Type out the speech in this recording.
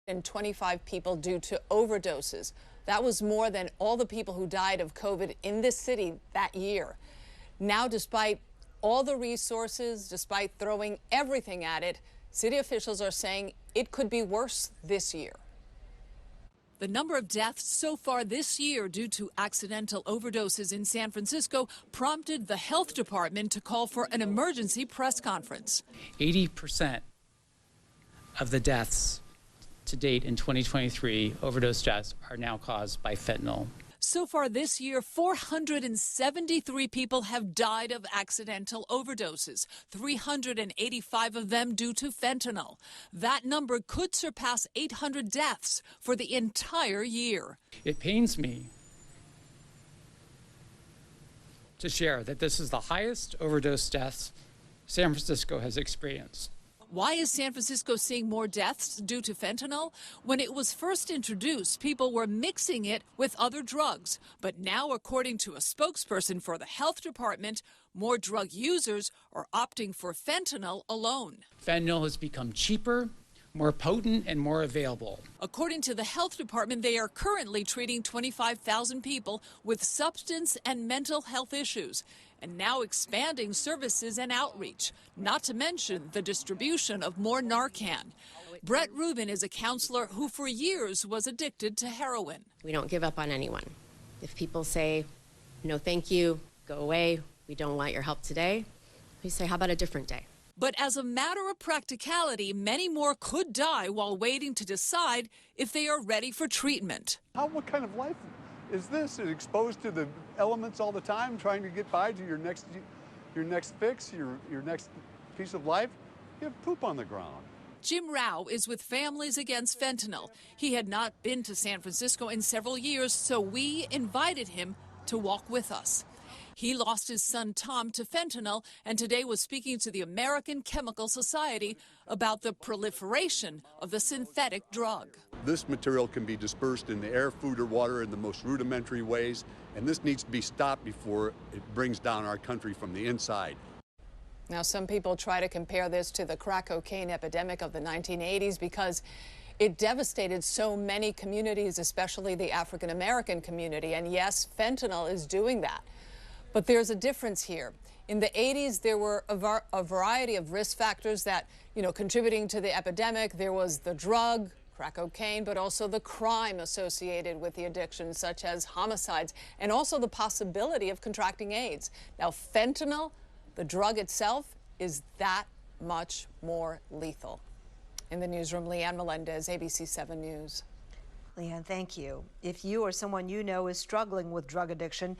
And 25 people due to overdoses. That was more than all the people who died of COVID in this city that year. Now, despite all the resources, despite throwing everything at it, city officials are saying it could be worse this year. The number of deaths so far this year due to accidental overdoses in San Francisco prompted the health department to call for an emergency press conference. 80% of the deaths to date in 2023, overdose deaths, are now caused by fentanyl. So far this year, 473 people have died of accidental overdoses, 385 of them due to fentanyl. That number could surpass 800 deaths for the entire year. It pains me to share that this is the highest overdose deaths San Francisco has experienced. Why is San Francisco seeing more deaths due to fentanyl? When it was first introduced, people were mixing it with other drugs. But now, according to a spokesperson for the health department, more drug users are opting for fentanyl alone. Fentanyl has become cheaper, more potent, and more available. According to the health department, they are currently treating 25,000 people with substance and mental health issues, and now expanding services and outreach, not to mention the distribution of more Narcan. Brett Rubin is a counselor who for years was addicted to heroin. We don't give up on anyone. If people say, no thank you, go away, we don't want your help today, we say, how about a different day? But as a matter of practicality, many more could die while waiting to decide if they are ready for treatment. What kind of life is this? Exposed to the elements all the time, trying to get by to your next fix, your next piece of life? You have poop on the ground. Jim Rao is with Families Against Fentanyl. He had not been to San Francisco in several years, so we invited him to walk with us. He lost his son Tom to fentanyl and today was speaking to the American Chemical Society about the proliferation of the synthetic drug. This material can be dispersed in the air, food, or water in the most rudimentary ways, and this needs to be stopped before it brings down our country from the inside. Now, some people try to compare this to the crack cocaine epidemic of the 1980s because it devastated so many communities, especially the African American community. And yes, fentanyl is doing that. But there's a difference here. In the 80s, there were a variety of risk factors that, contributing to the epidemic. There was the drug, crack cocaine, but also the crime associated with the addiction, such as homicides, and also the possibility of contracting AIDS. Now, fentanyl, the drug itself, is that much more lethal. In the newsroom, Leanne Melendez, ABC 7 News. Leanne, thank you. If you or someone you know is struggling with drug addiction,